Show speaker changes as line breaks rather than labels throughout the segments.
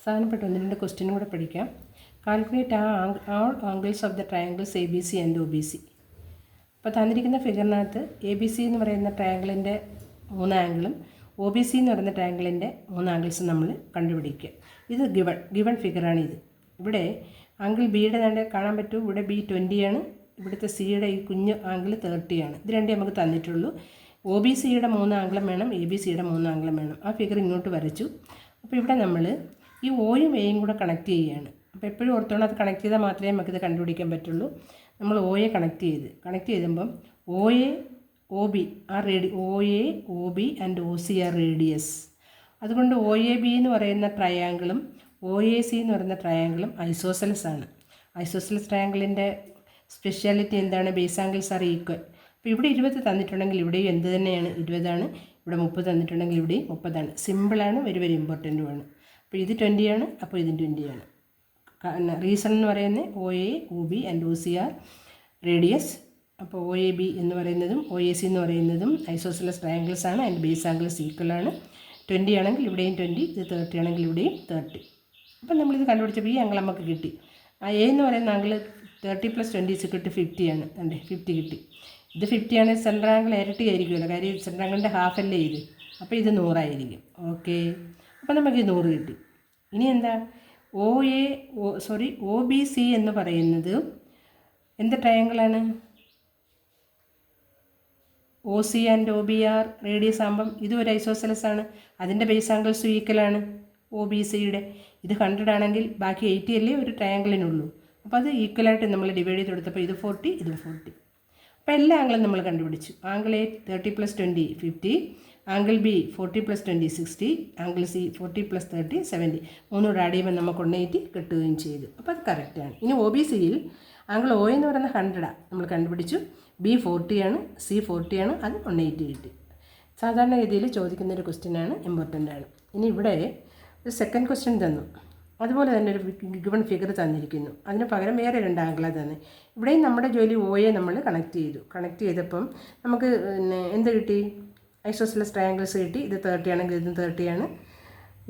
പ്രധാനപ്പെട്ട ഒന്ന് രണ്ട് ക്വസ്റ്റ്യനും കൂടെ പഠിക്കാം. Calculate all angles of the triangles A B C and O B C. അപ്പോൾ തന്നിരിക്കുന്ന ഫിഗറിനകത്ത് എ ബി സി എന്ന് പറയുന്ന ട്രയാങ്കിളിൻ്റെ 3 ആംഗിളും ഒ ബി സി എന്ന് പറയുന്ന ട്രയാങ്കിളിൻ്റെ 3 ആംഗിൾസും നമ്മൾ കണ്ടുപിടിക്കുക. ഇത് ഗിവൺ ഫിഗറാണിത്. ഇവിടെ ആംഗിൾ ബിയുടെ തന്നെ കാണാൻ പറ്റും. ഇവിടെ ബി 20 ആണ്, ഇവിടുത്തെ സിയുടെ ഈ കുഞ്ഞ് ആംഗിൾ 30 ആണ്. ഇത് രണ്ടേ നമുക്ക് തന്നിട്ടുള്ളൂ. ഒ ബി സിയുടെ 3 ആംഗിളും വേണം, എ ബി സിയുടെ 3 ആംഗിളും വേണം. ആ ഫിഗർ ഇങ്ങോട്ട് വരച്ചു. അപ്പോൾ ഇവിടെ നമ്മൾ ഈ ഒയും എയും കൂടെ കണക്ട് ചെയ്യുകയാണ്. അപ്പോൾ എപ്പോഴും ഓർത്തോണം, അത് കണക്ട് ചെയ്താൽ മാത്രമേ നമുക്കിത് കണ്ടുപിടിക്കാൻ പറ്റുള്ളൂ. നമ്മൾ ഒയെ കണക്ട് ചെയ്തുമ്പം O A O B O A O B and O C are radius. അതുകൊണ്ട് ഒ എ ബി എന്ന് പറയുന്ന ട്രയാങ്കിളും ഒ എ സി എന്ന് പറയുന്ന ട്രയാങ്കിളും ഐസോസെലസ് ആണ്. ഐസോസെലസ് ട്രയാങ്കിളിൻ്റെ സ്പെഷ്യാലിറ്റി എന്താണ്? Base angles are equal. അപ്പോൾ ഇവിടെ 20 തന്നിട്ടുണ്ടെങ്കിൽ ഇവിടെയും എന്ത് തന്നെയാണ്? 20 ആണ്. ഇവിടെ 30 തന്നിട്ടുണ്ടെങ്കിൽ ഇവിടെയും 30 ആണ്. സിമ്പിളാണ്, വെരി ഇമ്പോർട്ടൻറ്റുമാണ്. അപ്പോൾ ഇത് 20 ആണ്, അപ്പോൾ ഇതും 20 ആണ്. റീസൺ എന്ന് പറയുന്നത് O A O B and O C are radius. അപ്പോൾ ഒ എ ബി എന്ന് പറയുന്നതും ഒ എ സി എന്ന് പറയുന്നതും ഐസോസെലസ് ട്രയാങ്കിൾസ് ആണ്. ആൻഡ് ബേസ് ആംഗിൾസ് ഈക്വലാണ്. 20 ആണെങ്കിൽ ഇവിടെയും 20, ഇത് 30 ആണെങ്കിൽ ഇവിടെയും 30. അപ്പം നമ്മളിത് കണ്ടുപിടിച്ചപ്പോൾ ഈ ആംഗിൾ നമുക്ക് കിട്ടി. ആ എ എന്ന് പറയുന്ന ആംഗിൾ 30 + 20 = 50 ആണ്. അല്ലേ, 50 കിട്ടി. ഇത് 50 ആണ്. സെൻട്രൽ ആംഗിൾ ഇരട്ടി ആയിരിക്കുമല്ലോ, കാര്യം സെൻട്രൽ ആംഗിളിൻ്റെ ഹാഫ് അല്ലേ ഇത്. അപ്പോൾ ഇത് 100 ആയിരിക്കും. ഓക്കെ, അപ്പോൾ നമുക്ക് 100 കിട്ടി. ഇനി എന്താ? ഒ ബി സി എന്ന് പറയുന്നത് എന്ത് ട്രയാങ്കിളാണ്? O C and O B are radius ആകുമ്പം ഇത് ഒരു ഐസോസെലസ് ആണ്. അതിൻ്റെ ബേസ് ആംഗിൾസ് ഈക്വലാണ് ഒ ബി സിയുടെ. ഇത് 100 ആണെങ്കിൽ ബാക്കി 80 അല്ലേ ഒരു ട്രയാങ്കിളിനുള്ളൂ. അപ്പോൾ അത് ഈക്വലായിട്ട് നമ്മൾ ഡിവൈഡ് ചെയ്ത് കൊടുത്തപ്പോൾ ഇത് 40, ഇതും 40. അപ്പോൾ എല്ലാ ആംഗിളും നമ്മൾ കണ്ടുപിടിച്ചു. Angle A 30 + 20 50, angle B 40 + 20 60, angle C 40 + 30 70. മൂന്നൂടെ ആഡ് ചെയ്യുമ്പോൾ നമുക്ക് 180 കിട്ടുകയും ചെയ്തു. അപ്പോൾ അത് കറക്റ്റാണ്. ഇനി ഒ ബി സിയിൽ ആംഗിൾ ഒ എന്ന് പറയുന്ന 100 നമ്മൾ കണ്ടുപിടിച്ചു. ബി 40 ആണ്, സി 40 ആണ്, അത് 180 കിട്ടി. സാധാരണഗതിയിൽ ചോദിക്കുന്നൊരു ക്വസ്റ്റ്യനാണ്, ഇമ്പോർട്ടൻ്റ് ആണ്. ഇനി ഇവിടെ ഒരു സെക്കൻഡ് ക്വസ്റ്റ്യൻ തന്നു. അതുപോലെ തന്നെ ഒരു ഗിവൺ ഫിഗർ തന്നിരിക്കുന്നു. അതിന് പകരം വേറെ 2 ആംഗിളാണ് തന്നെ. ഇവിടെയും നമ്മുടെ ജോലി ഒയെ നമ്മൾ കണക്ട് ചെയ്തപ്പം നമുക്ക് എന്ത് കിട്ടി? ഐസോസെലസ് ട്രയാങ്കിൾസ് കിട്ടി. ഇത് 30 ആണെങ്കിൽ ഇതും 30 ആണ്,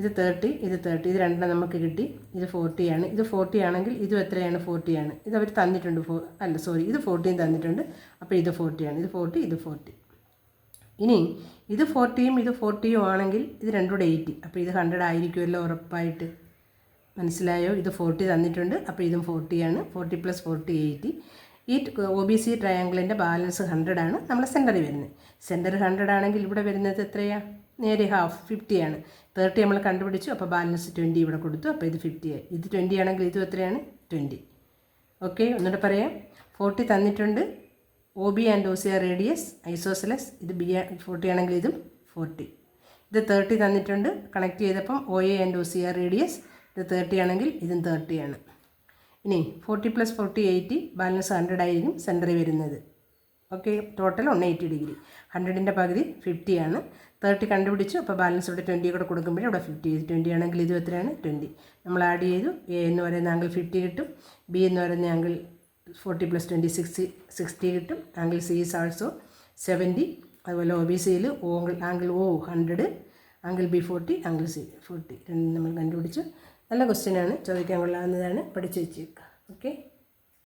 ഇത് 30, ഇത് 30, ഇത് രണ്ടെണ്ണം നമുക്ക് കിട്ടി. ഇത് 40 ആണ്. ഇത് 40 ആണെങ്കിൽ ഇതും എത്രയാണ്? 40 ആണ്. ഇത് അവർ തന്നിട്ടുണ്ട്. ഇത് 40 തന്നിട്ടുണ്ട്. അപ്പോൾ ഇത് 40 ആണ്. ഇത് 40, ഇത് 40. ഇനി ഇത് 40യും ഇത് 40യും ആണെങ്കിൽ ഇത് രണ്ടും കൂടെ 80. അപ്പോൾ ഇത് 100 ആയിരിക്കുമല്ലോ ഉറപ്പായിട്ട്. മനസ്സിലായോ? ഇത് 40 തന്നിട്ടുണ്ട്, അപ്പോൾ ഇതും 40 ആണ്. 40 + 40 80. ഈ ഒ ബി സി ട്രയാങ്കിളിൻ്റെ ബാലൻസ് 100 ആണ്. നമ്മൾ സെൻറ്ററിൽ വരുന്നത്. സെൻറ്റർ 100 ആണെങ്കിൽ ഇവിടെ വരുന്നത് എത്രയാണ്? നേരെ ഹാഫ് 50 ആണ്. 30 നമ്മൾ കണ്ടുപിടിച്ചു, അപ്പോൾ ബാലൻസ് 20 ഇവിടെ കൊടുത്തു. അപ്പോൾ ഇത് 50 ആയി. ഇത് 20 ആണെങ്കിൽ ഇതും എത്രയാണ്? 20. ഓക്കെ, ഒന്നുകൂടെ പറയാം. 40 തന്നിട്ടുണ്ട്. O B and O C are radius isosceles. ഇത് ബി 40 ആണെങ്കിൽ ഇതും 40. ഇത് 30 തന്നിട്ടുണ്ട്. കണക്ട് ചെയ്തപ്പം O A and O C are radius. ഇത് 30 ആണെങ്കിൽ ഇതും 30 ആണ്. ഇനി 40 + 40 80, ബാലൻസ് 100 ആയിരിക്കും സെൻറ്ററിൽ വരുന്നത്. Okay, total 180 degree. 100ൻ്റെ പകുതി 50 ആണ്. 30 കണ്ടുപിടിച്ചു, അപ്പോൾ ബാലൻസ് ഇവിടെ 20 കൂടെ കൊടുക്കുമ്പോഴേ ഇവിടെ 50. 20 ആണെങ്കിൽ ഇതും എത്രയാണ്? 20. നമ്മൾ ആഡ് ചെയ്തു. എ എന്ന് പറയുന്ന ആംഗിൾ 50 കിട്ടും. ബി എന്ന് പറയുന്ന ആംഗിൾ 40 + 20 60 കിട്ടും. Angle C is also 70. അതുപോലെ ഒ ബി സിയിൽ angle O 100, angle B 40, angle C 40. രണ്ടും നമ്മൾ കണ്ടുപിടിച്ചു. നല്ല ക്വസ്റ്റ്യനാണ്, ചോദിക്കാൻ കൊള്ളാവുന്നതാണ്. പഠിച്ചു വെച്ചേക്കുക. ഓക്കെ.